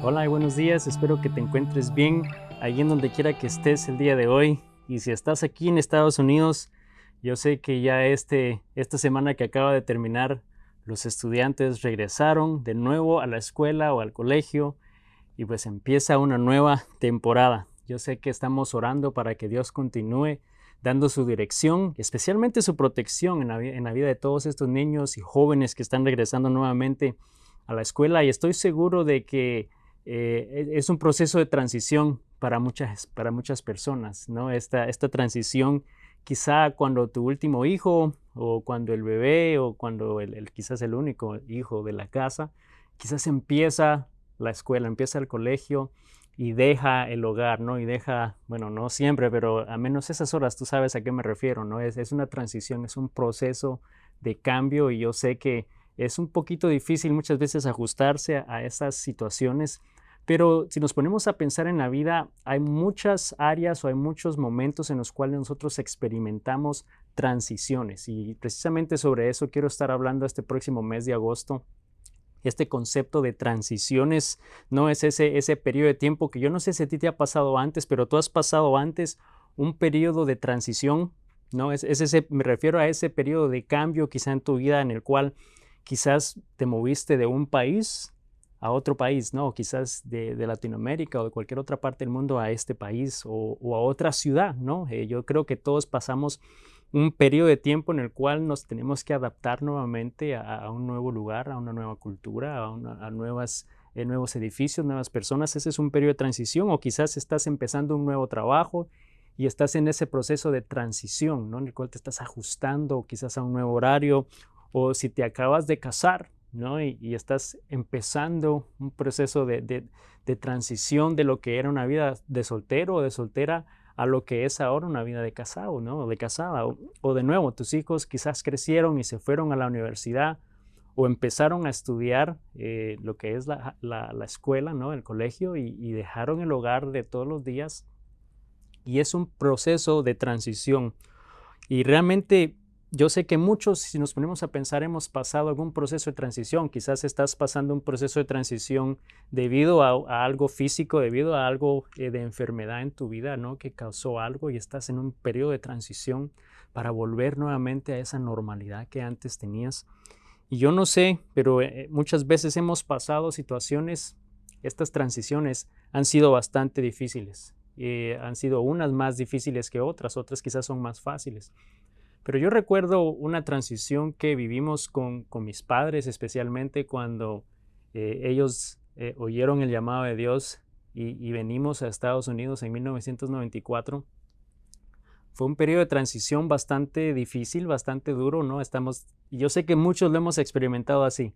Hola y buenos días, espero que te encuentres bien allí en donde quiera que estés el día de hoy. Y si estás aquí en Estados Unidos, yo sé que ya esta semana que acaba de terminar, los estudiantes regresaron de nuevo a la escuela o al colegio y pues empieza una nueva temporada. Yo sé que estamos orando para que Dios continúe dando su dirección, especialmente su protección en la vida de todos estos niños y jóvenes que están regresando nuevamente a la escuela. Y estoy seguro de que es un proceso de transición para muchas personas, ¿no? Esta transición, quizá cuando tu último hijo o cuando el bebé o cuando quizás el único hijo de la casa, quizás empieza la escuela, empieza el colegio y deja el hogar, ¿no? Y deja, bueno, no siempre, pero a menos esas horas, tú sabes a qué me refiero, ¿no? Es una transición, es un proceso de cambio y yo sé que es un poquito difícil muchas veces ajustarse a esas situaciones, pero si nos ponemos a pensar en la vida, hay muchas áreas o hay muchos momentos en los cuales nosotros experimentamos transiciones y precisamente sobre eso quiero estar hablando este próximo mes de agosto. Este concepto de transiciones, no es ese periodo de tiempo que yo no sé si a ti te ha pasado antes, pero tú has pasado antes un periodo de transición, ¿no? Me refiero a ese periodo de cambio quizá en tu vida en el cual quizás te moviste de un país a otro país, ¿no? Quizás de Latinoamérica o de cualquier otra parte del mundo a este país o a otra ciudad, ¿no? Yo creo que todos pasamos un periodo de tiempo en el cual nos tenemos que adaptar nuevamente a un nuevo lugar, a una nueva cultura, a nuevos edificios, nuevas personas. Ese es un periodo de transición o quizás estás empezando un nuevo trabajo y estás en ese proceso de transición, ¿no? En el cual te estás ajustando quizás a un nuevo horario o si te acabas de casar, ¿no? Y estás empezando un proceso de transición de lo que era una vida de soltero o de soltera a lo que es ahora una vida de casado, ¿no? De casada. O de nuevo, tus hijos quizás crecieron y se fueron a la universidad o empezaron a estudiar lo que es la escuela, ¿no? El colegio y dejaron el hogar de todos los días. Y es un proceso de transición. Y realmente yo sé que muchos, si nos ponemos a pensar, hemos pasado algún proceso de transición. Quizás estás pasando un proceso de transición debido a algo físico, debido a algo de enfermedad en tu vida, ¿no? Que causó algo y estás en un periodo de transición para volver nuevamente a esa normalidad que antes tenías. Y yo no sé, pero muchas veces hemos pasado situaciones, estas transiciones han sido bastante difíciles. Han sido unas más difíciles que otras, otras quizás son más fáciles. Pero yo recuerdo una transición que vivimos con mis padres, especialmente cuando ellos oyeron el llamado de Dios y venimos a Estados Unidos en 1994. Fue un periodo de transición bastante difícil, bastante duro, ¿no? Y yo sé que muchos lo hemos experimentado así.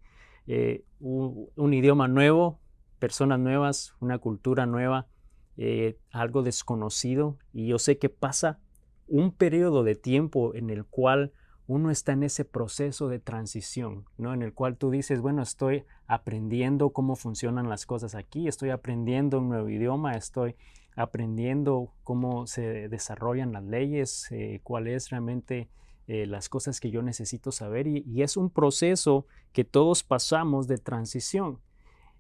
Un idioma nuevo, personas nuevas, una cultura nueva, algo desconocido. Y yo sé que pasa un periodo de tiempo en el cual uno está en ese proceso de transición, ¿no? En el cual tú dices, bueno, estoy aprendiendo cómo funcionan las cosas aquí, estoy aprendiendo un nuevo idioma, estoy aprendiendo cómo se desarrollan las leyes, cuáles realmente las cosas que yo necesito saber y es un proceso que todos pasamos de transición.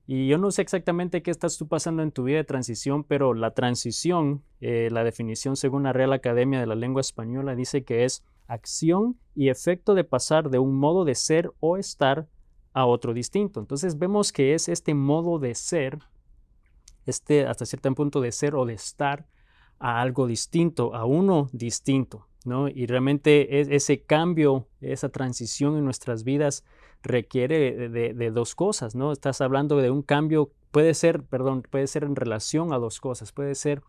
Y yo no sé exactamente qué estás tú pasando en tu vida de transición, pero la transición, la definición según la Real Academia de la Lengua Española dice que es acción y efecto de pasar de un modo de ser o estar a otro distinto. Entonces vemos que es este modo de ser, hasta cierto punto de ser o de estar a algo distinto, a uno distinto, ¿no? Y realmente ese cambio, esa transición en nuestras vidas requiere de dos cosas, ¿no? Estás hablando de un cambio, puede ser en relación a dos cosas, puede ser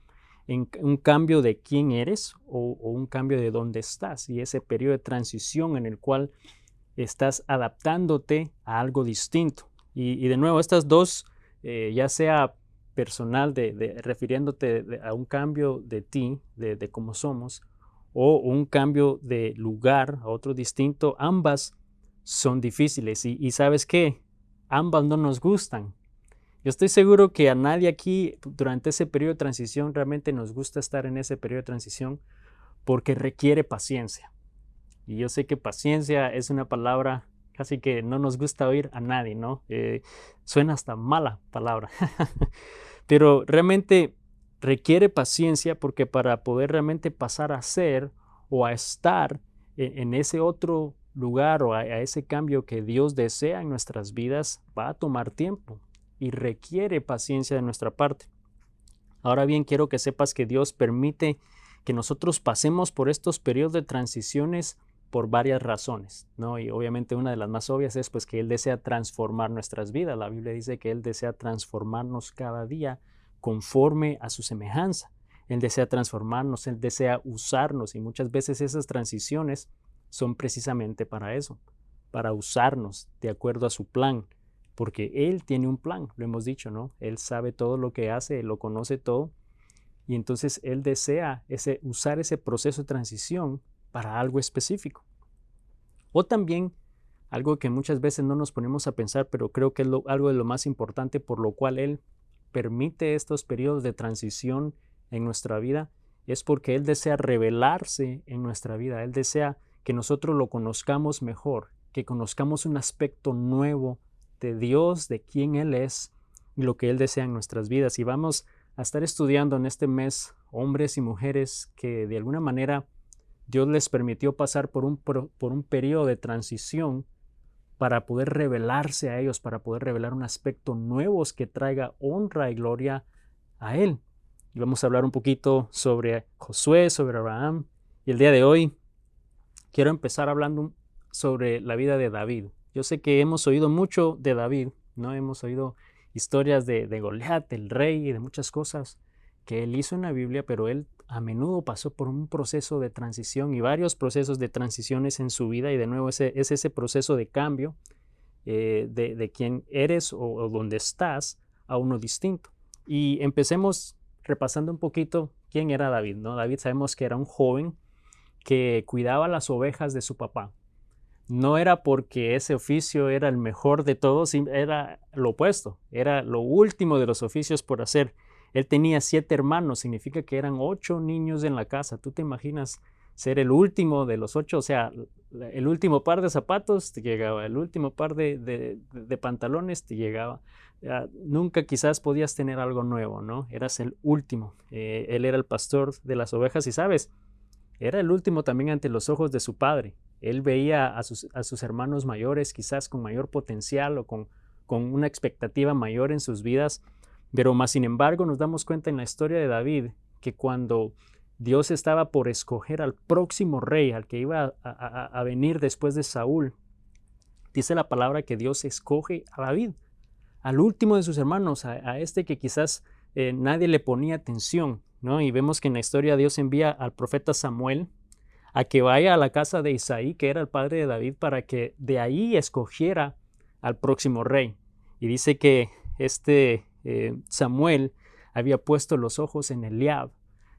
en un cambio de quién eres o un cambio de dónde estás y ese periodo de transición en el cual estás adaptándote a algo distinto. Y de nuevo, estas dos, ya sea personal, refiriéndote a un cambio de ti, de cómo somos, o un cambio de lugar a otro distinto, ambas son difíciles. Y sabes qué, ambas no nos gustan. Yo estoy seguro que a nadie aquí durante ese periodo de transición realmente nos gusta estar en ese periodo de transición porque requiere paciencia. Y yo sé que paciencia es una palabra casi que no nos gusta oír a nadie, ¿no? Suena hasta mala palabra. Pero realmente requiere paciencia porque para poder realmente pasar a ser o a estar en ese otro lugar o a ese cambio que Dios desea en nuestras vidas, va a tomar tiempo y requiere paciencia de nuestra parte. Ahora bien, quiero que sepas que Dios permite que nosotros pasemos por estos periodos de transiciones por varias razones, ¿no? Y obviamente una de las más obvias es pues que Él desea transformar nuestras vidas. La Biblia dice que Él desea transformarnos cada día conforme a su semejanza. Él desea transformarnos, Él desea usarnos y muchas veces esas transiciones son precisamente para eso, para usarnos de acuerdo a su plan, porque Él tiene un plan, lo hemos dicho, ¿no? Él sabe todo lo que hace, Él lo conoce todo y entonces Él desea usar ese proceso de transición para algo específico. O también algo que muchas veces no nos ponemos a pensar, pero creo que es algo de lo más importante por lo cual Él permite estos periodos de transición en nuestra vida, es porque Él desea revelarse en nuestra vida. Él desea que nosotros lo conozcamos mejor, que conozcamos un aspecto nuevo de Dios, de quién Él es y lo que Él desea en nuestras vidas. Y vamos a estar estudiando en este mes hombres y mujeres que de alguna manera Dios les permitió pasar por un periodo de transición para poder revelarse a ellos, para poder revelar un aspecto nuevo que traiga honra y gloria a Él. Y vamos a hablar un poquito sobre Josué, sobre Abraham. Y el día de hoy quiero empezar hablando sobre la vida de David. Yo sé que hemos oído mucho de David, ¿no? Hemos oído historias de Goliat, el rey, y de muchas cosas que él hizo en la Biblia, pero él a menudo pasó por un proceso de transición y varios procesos de transiciones en su vida, y de nuevo es ese proceso de cambio de quién eres o dónde estás a uno distinto. Y empecemos repasando un poquito quién era David, ¿no? David sabemos que era un joven que cuidaba las ovejas de su papá. No era porque ese oficio era el mejor de todos, era lo opuesto, era lo último de los oficios por hacer. Él tenía 7 hermanos, significa que eran 8 niños en la casa. ¿Tú te imaginas ser el último de los 8? O sea, el último par de zapatos te llegaba, el último par de pantalones te llegaba. Nunca quizás podías tener algo nuevo, ¿no? Eras el último. Él era el pastor de las ovejas y, ¿sabes? Era el último también ante los ojos de su padre. Él veía a sus hermanos mayores quizás con mayor potencial o con una expectativa mayor en sus vidas. Pero más sin embargo nos damos cuenta en la historia de David que cuando Dios estaba por escoger al próximo rey, al que iba a venir después de Saúl, dice la palabra que Dios escoge a David, al último de sus hermanos, a este que quizás nadie le ponía atención, ¿no? Y vemos que en la historia Dios envía al profeta Samuel a que vaya a la casa de Isaí, que era el padre de David, para que de ahí escogiera al próximo rey. Y dice que Samuel había puesto los ojos en Eliab,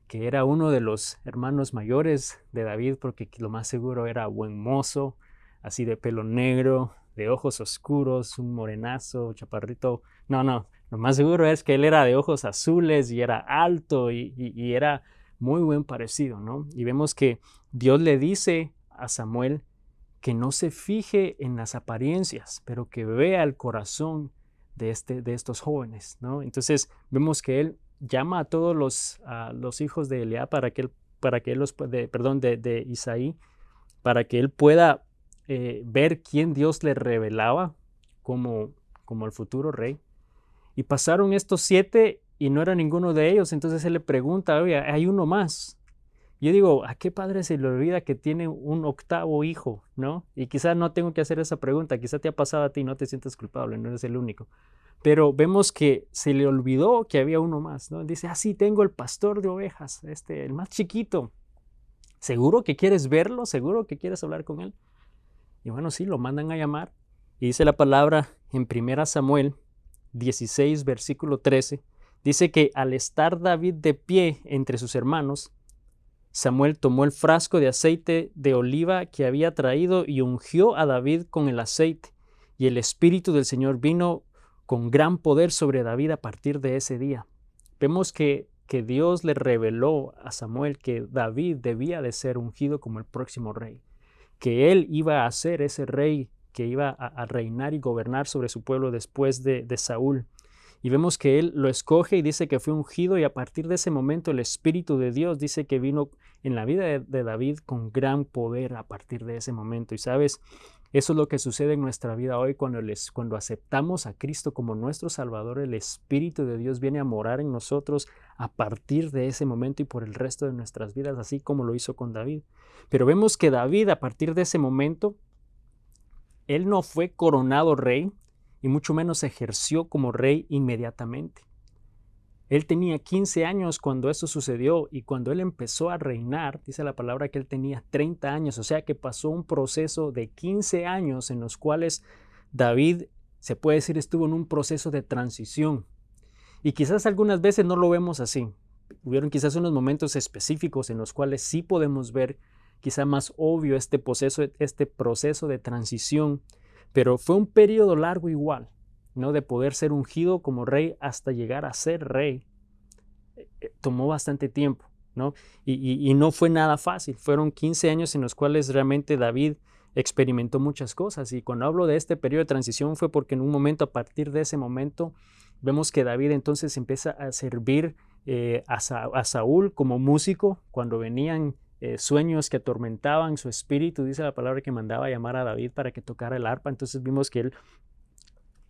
que era uno de los hermanos mayores de David, porque lo más seguro era buen mozo, así de pelo negro, de ojos oscuros, un morenazo, chaparrito. No, lo más seguro es que él era de ojos azules y era alto y era muy buen parecido, ¿no? Y vemos que Dios le dice a Samuel que no se fije en las apariencias, pero que vea el corazón de estos jóvenes, ¿no? Entonces vemos que él llama a todos los hijos de Eliab de Isaí, para que él pueda ver quién Dios le revelaba como el futuro rey. Y pasaron estos 7 y no era ninguno de ellos. Entonces él le pregunta, oye, hay uno más. Yo digo, ¿a qué padre se le olvida que tiene un 8º hijo, no? Y quizás no tengo que hacer esa pregunta, quizás te ha pasado a ti, no te sientes culpable, no eres el único. Pero vemos que se le olvidó que había uno más, ¿no? Dice, sí, tengo el pastor de ovejas, el más chiquito. ¿Seguro que quieres verlo? ¿Seguro que quieres hablar con él? Y bueno, sí, lo mandan a llamar. Y dice la palabra en 1 Samuel 16, versículo 13, dice que al estar David de pie entre sus hermanos, Samuel tomó el frasco de aceite de oliva que había traído y ungió a David con el aceite. Y el Espíritu del Señor vino con gran poder sobre David a partir de ese día. Vemos que Dios le reveló a Samuel que David debía de ser ungido como el próximo rey, que él iba a ser ese rey que iba a reinar y gobernar sobre su pueblo después de Saúl. Y vemos que él lo escoge y dice que fue ungido, y a partir de ese momento el Espíritu de Dios dice que vino en la vida de David con gran poder a partir de ese momento. Y sabes, eso es lo que sucede en nuestra vida hoy cuando aceptamos a Cristo como nuestro Salvador. El Espíritu de Dios viene a morar en nosotros a partir de ese momento y por el resto de nuestras vidas, así como lo hizo con David. Pero vemos que David, a partir de ese momento, él no fue coronado rey y mucho menos ejerció como rey inmediatamente. Él tenía 15 años cuando eso sucedió, y cuando él empezó a reinar, dice la palabra que él tenía 30 años, o sea que pasó un proceso de 15 años en los cuales David, se puede decir, estuvo en un proceso de transición. Y quizás algunas veces no lo vemos así. Hubieron quizás unos momentos específicos en los cuales sí podemos ver quizá más obvio este proceso de transición, pero fue un periodo largo igual, ¿no? De poder ser ungido como rey hasta llegar a ser rey. Tomó bastante tiempo, ¿no? Y no fue nada fácil. Fueron 15 años en los cuales realmente David experimentó muchas cosas. Y cuando hablo de este periodo de transición fue porque en un momento, a partir de ese momento, vemos que David entonces empieza a servir a Saúl como músico. Cuando venían sueños que atormentaban su espíritu, dice la palabra que mandaba a llamar a David para que tocara el arpa. Entonces vimos que él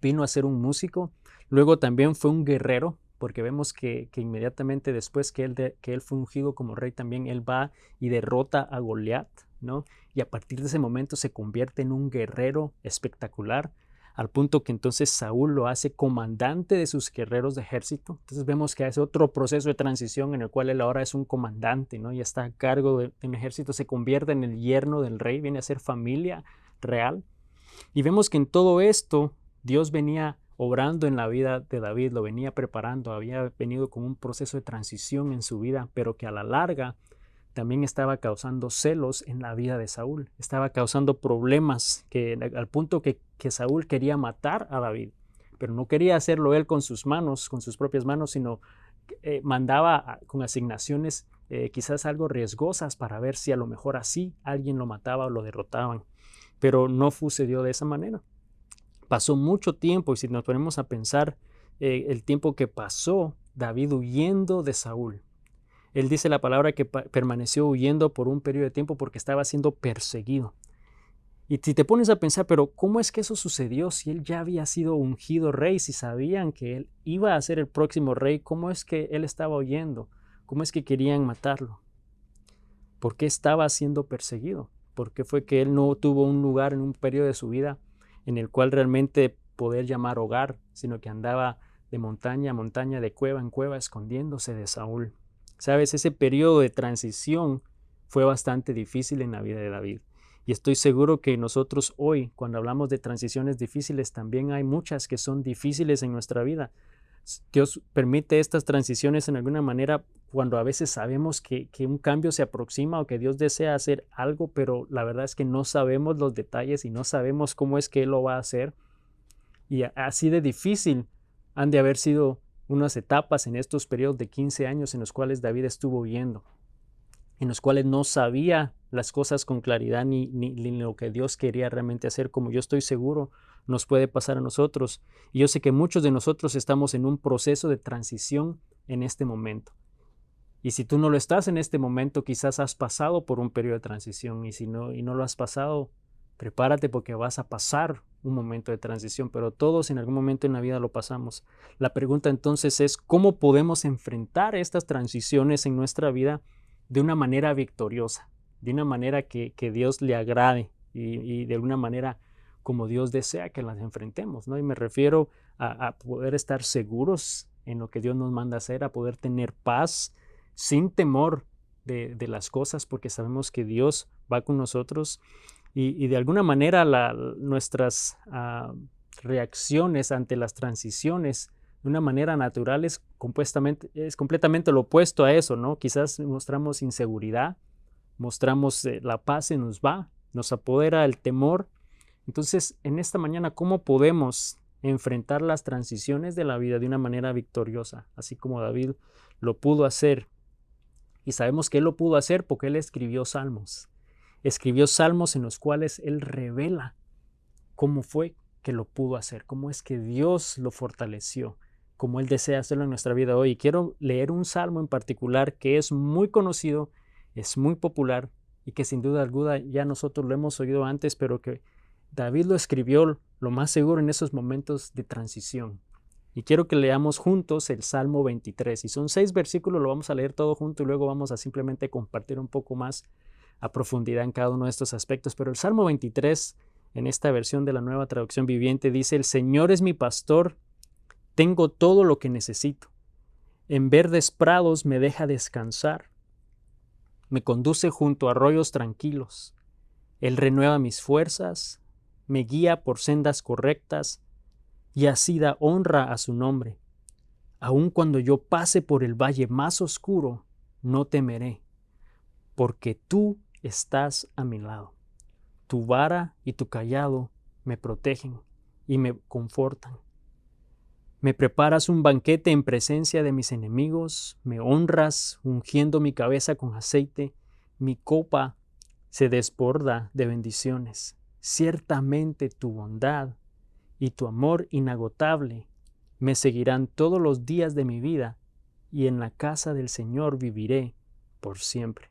vino a ser un músico. Luego también fue un guerrero, porque vemos que inmediatamente después que él fue ungido como rey, también él va y derrota a Goliat, ¿no? Y a partir de ese momento se convierte en un guerrero espectacular, al punto que entonces Saúl lo hace comandante de sus guerreros de ejército. Entonces vemos que hace otro proceso de transición en el cual él ahora es un comandante, ¿no? Y está a cargo de un ejército, se convierte en el yerno del rey, viene a ser familia real. Y vemos que en todo esto Dios venía obrando en la vida de David, lo venía preparando, había venido con un proceso de transición en su vida, pero que a la larga también estaba causando celos en la vida de Saúl, estaba causando problemas al punto que Saúl quería matar a David, pero no quería hacerlo él con sus manos, con sus propias manos, sino mandaba con asignaciones quizás algo riesgosas para ver si a lo mejor así alguien lo mataba o lo derrotaban, pero no sucedió de esa manera. Pasó mucho tiempo, y si nos ponemos a pensar el tiempo que pasó David huyendo de Saúl, él dice la palabra que permaneció huyendo por un periodo de tiempo porque estaba siendo perseguido. Y si te pones a pensar, pero ¿cómo es que eso sucedió si él ya había sido ungido rey? Si sabían que él iba a ser el próximo rey, ¿cómo es que él estaba huyendo? ¿Cómo es que querían matarlo? ¿Por qué estaba siendo perseguido? ¿Por qué fue que él no tuvo un lugar en un periodo de su vida en el cual realmente poder llamar hogar, sino que andaba de montaña a montaña, de cueva en cueva, escondiéndose de Saúl? Sabes, ese periodo de transición fue bastante difícil en la vida de David. Y estoy seguro que nosotros hoy, cuando hablamos de transiciones difíciles, también hay muchas que son difíciles en nuestra vida. Dios permite estas transiciones en alguna manera cuando a veces sabemos que un cambio se aproxima o que Dios desea hacer algo, pero la verdad es que no sabemos los detalles y no sabemos cómo es que Él lo va a hacer. Y así de difícil han de haber sido unas etapas en estos periodos de 15 años en los cuales David estuvo huyendo, en los cuales no sabía las cosas con claridad ni lo que Dios quería realmente hacer, como yo estoy seguro nos puede pasar a nosotros. Y yo sé que muchos de nosotros estamos en un proceso de transición en este momento. Y si tú no lo estás en este momento, quizás has pasado por un periodo de transición, y no lo has pasado, prepárate porque vas a pasar un momento de transición, pero todos en algún momento en la vida lo pasamos. La pregunta entonces es, ¿cómo podemos enfrentar estas transiciones en nuestra vida de una manera victoriosa, de una manera que Dios le agrade y de alguna manera como Dios desea que las enfrentemos, ¿no? Y me refiero a poder estar seguros en lo que Dios nos manda hacer, a poder tener paz sin temor de las cosas, porque sabemos que Dios va con nosotros. Y de alguna manera nuestras reacciones ante las transiciones de una manera natural es completamente lo opuesto a eso, ¿no? Quizás mostramos inseguridad, mostramos la paz se nos va, nos apodera el temor. Entonces, en esta mañana, ¿cómo podemos enfrentar las transiciones de la vida de una manera victoriosa? Así como David lo pudo hacer. Y sabemos que él lo pudo hacer porque él escribió salmos. Escribió salmos en los cuales él revela cómo fue que lo pudo hacer, cómo es que Dios lo fortaleció, como Él desea hacerlo en nuestra vida hoy. Y quiero leer un salmo en particular que es muy conocido, es muy popular y que sin duda alguna ya nosotros lo hemos oído antes, pero que David lo escribió lo más seguro en esos momentos de transición. Y quiero que leamos juntos el Salmo 23. Y son 6 versículos, lo vamos a leer todo junto y luego vamos a simplemente compartir un poco más a profundidad en cada uno de estos aspectos. Pero el Salmo 23, en esta versión de la Nueva Traducción Viviente, dice: el Señor es mi pastor, tengo todo lo que necesito. En verdes prados me deja descansar. Me conduce junto a arroyos tranquilos. Él renueva mis fuerzas, me guía por sendas correctas y así da honra a su nombre. Aun cuando yo pase por el valle más oscuro, no temeré, porque tú estás a mi lado. Tu vara y tu cayado me protegen y me confortan. Me preparas un banquete en presencia de mis enemigos, me honras ungiendo mi cabeza con aceite, mi copa se desborda de bendiciones. Ciertamente tu bondad y tu amor inagotable me seguirán todos los días de mi vida, y en la casa del Señor viviré por siempre.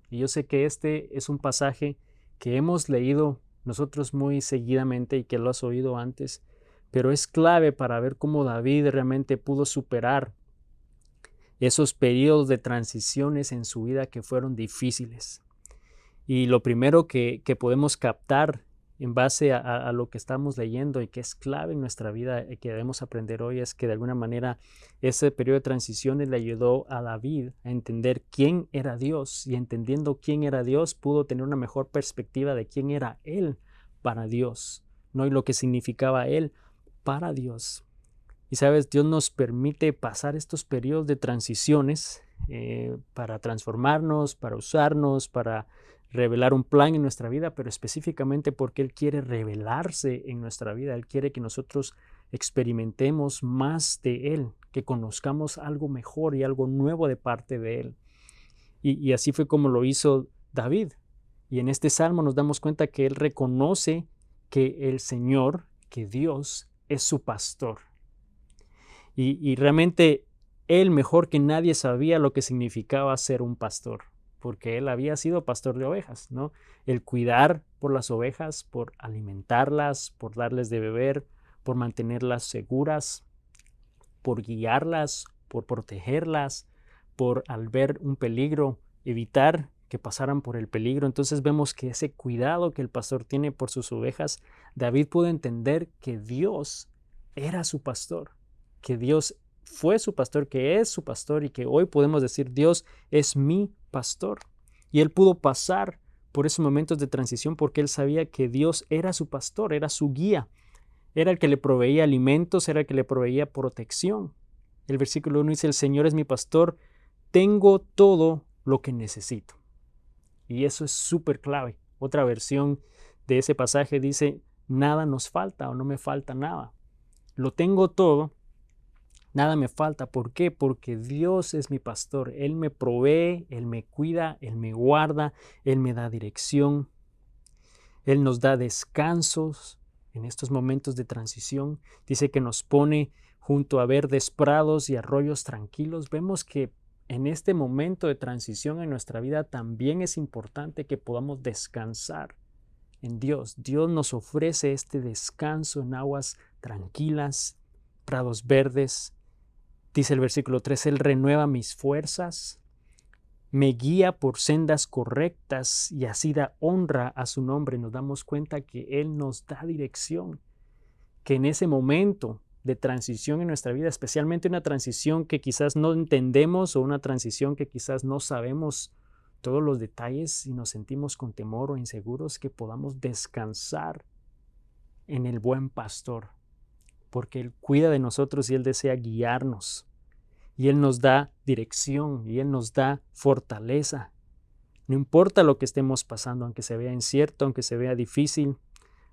Y yo sé que este es un pasaje que hemos leído nosotros muy seguidamente y que lo has oído antes, pero es clave para ver cómo David realmente pudo superar esos periodos de transiciones en su vida que fueron difíciles. Y lo primero que podemos captar en base a lo que estamos leyendo y que es clave en nuestra vida y que debemos aprender hoy es que de alguna manera ese periodo de transiciones le ayudó a David a entender quién era Dios, y entendiendo quién era Dios pudo tener una mejor perspectiva de quién era Él para Dios, ¿no? Y lo que significaba Él para Dios. Y sabes, Dios nos permite pasar estos periodos de transiciones para transformarnos, para usarnos, para revelar un plan en nuestra vida, pero específicamente porque Él quiere revelarse en nuestra vida. Él quiere que nosotros experimentemos más de Él, que conozcamos algo mejor y algo nuevo de parte de Él. Y así fue como lo hizo David. Y en este salmo nos damos cuenta que Él reconoce que el Señor, que Dios, es su pastor. Y realmente Él mejor que nadie sabía lo que significaba ser un pastor, porque Él había sido pastor de ovejas, ¿no? El cuidar por las ovejas, por alimentarlas, por darles de beber, por mantenerlas seguras, por guiarlas, por protegerlas, por al ver un peligro, evitar que pasaran por el peligro. Entonces vemos que ese cuidado que el pastor tiene por sus ovejas, David pudo entender que Dios era su pastor, que Dios fue su pastor, que es su pastor y que hoy podemos decir Dios es mi pastor. Y él pudo pasar por esos momentos de transición porque él sabía que Dios era su pastor, era su guía, era el que le proveía alimentos, era el que le proveía protección. El versículo 1 dice: el Señor es mi pastor, tengo todo lo que necesito. Y eso es súper clave. Otra versión de ese pasaje dice: nada nos falta o no me falta nada. Lo tengo todo, nada me falta. ¿Por qué? Porque Dios es mi pastor. Él me provee, Él me cuida, Él me guarda, Él me da dirección. Él nos da descansos en estos momentos de transición. Dice que nos pone junto a verdes prados y arroyos tranquilos. Vemos que en este momento de transición en nuestra vida también es importante que podamos descansar en Dios. Dios nos ofrece este descanso en aguas tranquilas, prados verdes. Dice el versículo 3, Él renueva mis fuerzas, me guía por sendas correctas y así da honra a su nombre. Nos damos cuenta que Él nos da dirección, que en ese momento de transición en nuestra vida, especialmente una transición que quizás no entendemos o una transición que quizás no sabemos todos los detalles y nos sentimos con temor o inseguros, que podamos descansar en el buen pastor, porque Él cuida de nosotros y Él desea guiarnos. Y Él nos da dirección y Él nos da fortaleza. No importa lo que estemos pasando, aunque se vea incierto, aunque se vea difícil,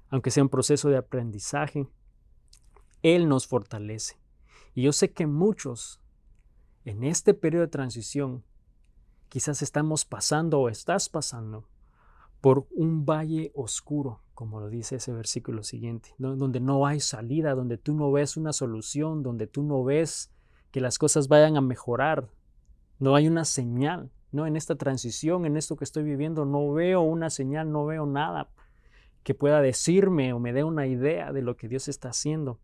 aunque sea un proceso de aprendizaje, Él nos fortalece. Y yo sé que muchos en este periodo de transición quizás estamos pasando o estás pasando por un valle oscuro, como lo dice ese versículo siguiente, donde no hay salida, donde tú no ves una solución, donde tú no ves que las cosas vayan a mejorar, no hay una señal, ¿no? En esta transición, en esto que estoy viviendo, no veo una señal, no veo nada que pueda decirme o me dé una idea de lo que Dios está haciendo.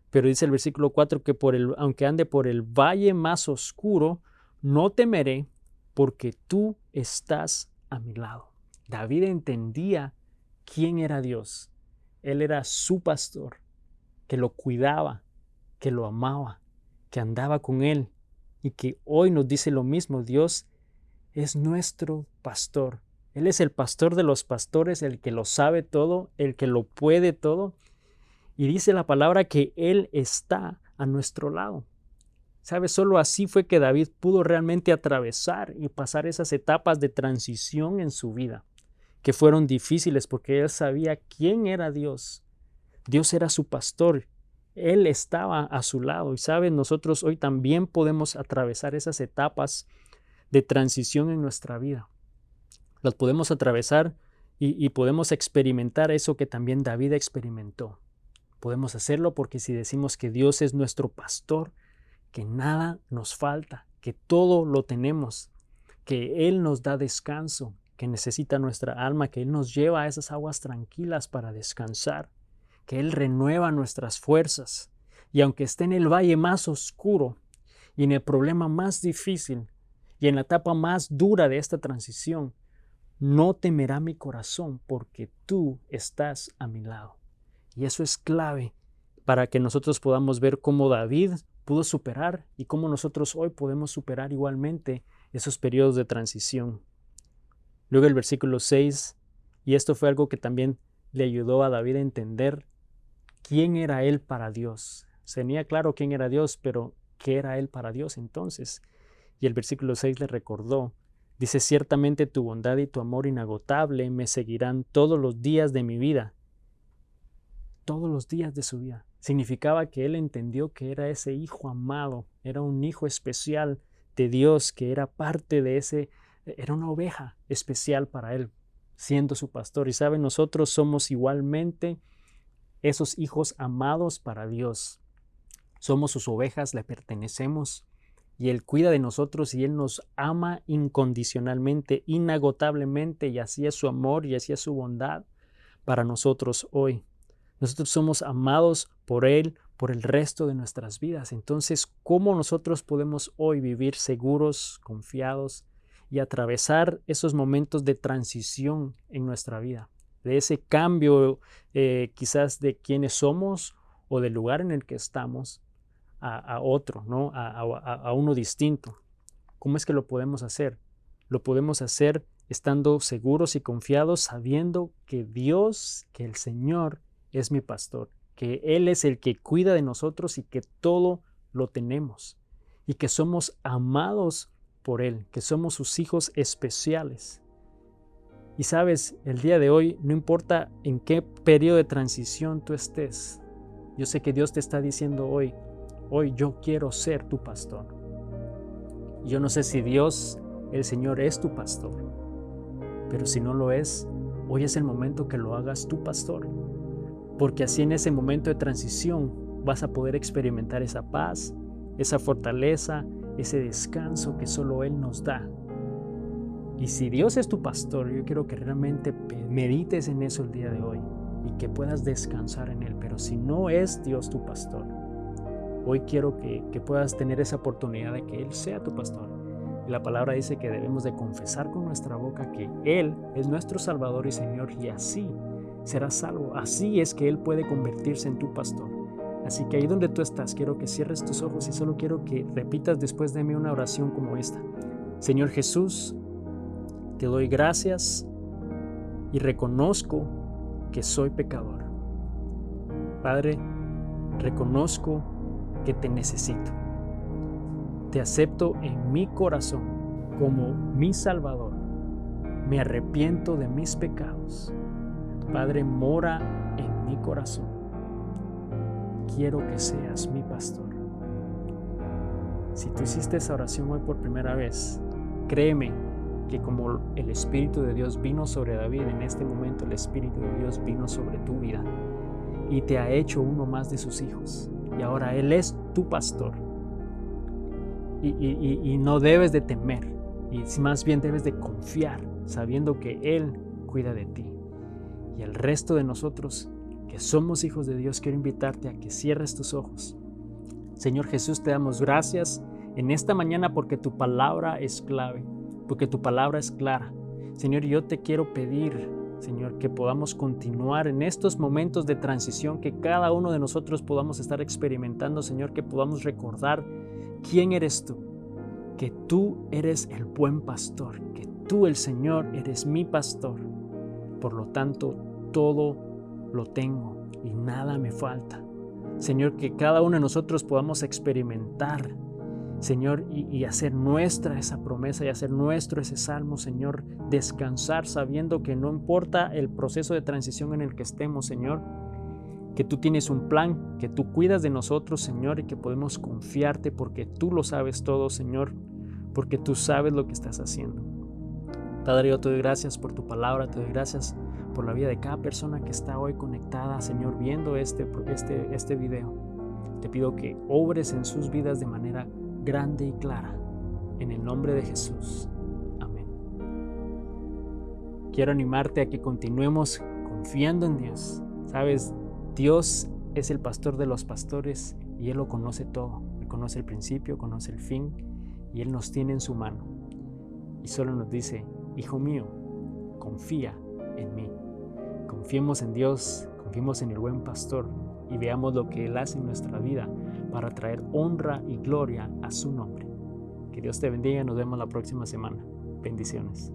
Pero dice el versículo 4 que aunque ande por el valle más oscuro, no temeré porque tú estás a mi lado. David entendía quién era Dios. Él era su pastor, que lo cuidaba, que lo amaba, que andaba con él y que hoy nos dice lo mismo. Dios es nuestro pastor. Él es el pastor de los pastores, el que lo sabe todo, el que lo puede todo. Y dice la palabra que Él está a nuestro lado. ¿Sabes? Solo así fue que David pudo realmente atravesar y pasar esas etapas de transición en su vida, que fueron difíciles porque él sabía quién era Dios. Dios era su pastor. Él estaba a su lado. Y ¿sabes? Nosotros hoy también podemos atravesar esas etapas de transición en nuestra vida. Las podemos atravesar y podemos experimentar eso que también David experimentó. Podemos hacerlo porque si decimos que Dios es nuestro pastor, que nada nos falta, que todo lo tenemos, que Él nos da descanso, que necesita nuestra alma, que Él nos lleva a esas aguas tranquilas para descansar, que Él renueva nuestras fuerzas. Y aunque esté en el valle más oscuro y en el problema más difícil y en la etapa más dura de esta transición, no temerá mi corazón porque tú estás a mi lado. Y eso es clave para que nosotros podamos ver cómo David pudo superar y cómo nosotros hoy podemos superar igualmente esos periodos de transición. Luego el versículo 6, y esto fue algo que también le ayudó a David a entender quién era él para Dios. Tenía claro quién era Dios, pero ¿qué era él para Dios entonces? Y el versículo 6 le recordó, dice, ciertamente tu bondad y tu amor inagotable me seguirán todos los días de mi vida. Todos los días de su vida. Significaba que él entendió que era ese hijo amado, era un hijo especial de Dios, que era parte de era una oveja especial para él, siendo su pastor. Y saben, nosotros somos igualmente esos hijos amados para Dios. Somos sus ovejas, le pertenecemos y Él cuida de nosotros y Él nos ama incondicionalmente, inagotablemente, y así es su amor y así es su bondad para nosotros hoy. Nosotros somos amados por Él por el resto de nuestras vidas. Entonces, ¿cómo nosotros podemos hoy vivir seguros, confiados y atravesar esos momentos de transición en nuestra vida? De ese cambio quizás de quiénes somos o del lugar en el que estamos a otro, ¿no? A uno distinto. ¿Cómo es que lo podemos hacer? Lo podemos hacer estando seguros y confiados, sabiendo que Dios, que el Señor, es mi pastor, que Él es el que cuida de nosotros y que todo lo tenemos y que somos amados por Él, que somos sus hijos especiales. Y sabes, el día de hoy, no importa en qué periodo de transición tú estés, yo sé que Dios te está diciendo hoy yo quiero ser tu pastor. Yo no sé si Dios, el Señor, es tu pastor, pero si no lo es, hoy es el momento que lo hagas tu pastor. Porque así en ese momento de transición vas a poder experimentar esa paz, esa fortaleza, ese descanso que solo Él nos da. Y si Dios es tu pastor, yo quiero que realmente medites en eso el día de hoy y que puedas descansar en Él. Pero si no es Dios tu pastor, hoy quiero que puedas tener esa oportunidad de que Él sea tu pastor. Y la palabra dice que debemos de confesar con nuestra boca que Él es nuestro Salvador y Señor, y así serás salvo. Así es que Él puede convertirse en tu pastor. Así que ahí donde tú estás, quiero que cierres tus ojos y solo quiero que repitas después de mí una oración como esta. Señor Jesús, te doy gracias y reconozco que soy pecador. Padre, reconozco que te necesito. Te acepto en mi corazón como mi Salvador. Me arrepiento de mis pecados. Padre, mora en mi corazón. Quiero que seas mi pastor. Si tú hiciste esa oración hoy por primera vez, créeme que como el Espíritu de Dios vino sobre David, en este momento el Espíritu de Dios vino sobre tu vida y te ha hecho uno más de sus hijos. Y ahora Él es tu pastor. Y no debes de temer, y más bien debes de confiar, sabiendo que Él cuida de ti. Y el resto de nosotros, que somos hijos de Dios, quiero invitarte a que cierres tus ojos. Señor Jesús, te damos gracias en esta mañana porque tu palabra es clave, porque tu palabra es clara. Señor, yo te quiero pedir, Señor, que podamos continuar en estos momentos de transición, que cada uno de nosotros podamos estar experimentando, Señor, que podamos recordar quién eres tú, que tú eres el buen pastor, que tú, el Señor, eres mi pastor. Por lo tanto, todo lo tengo y nada me falta. Señor, que cada uno de nosotros podamos experimentar, Señor, y hacer nuestra esa promesa y hacer nuestro ese salmo, Señor, descansar sabiendo que no importa el proceso de transición en el que estemos, Señor, que tú tienes un plan, que tú cuidas de nosotros, Señor, y que podemos confiarte porque tú lo sabes todo, Señor, porque tú sabes lo que estás haciendo. Padre, yo te doy gracias por tu palabra, te doy gracias por la vida de cada persona que está hoy conectada, Señor, viendo este video. Te pido que obres en sus vidas de manera grande y clara, en el nombre de Jesús. Amén. Quiero animarte a que continuemos confiando en Dios. Sabes, Dios es el pastor de los pastores y Él lo conoce todo. Él conoce el principio, conoce el fin y Él nos tiene en su mano. Y solo nos dice: hijo mío, confía en mí. Confiemos en Dios, confiemos en el buen pastor y veamos lo que Él hace en nuestra vida para traer honra y gloria a su nombre. Que Dios te bendiga y nos vemos la próxima semana. Bendiciones.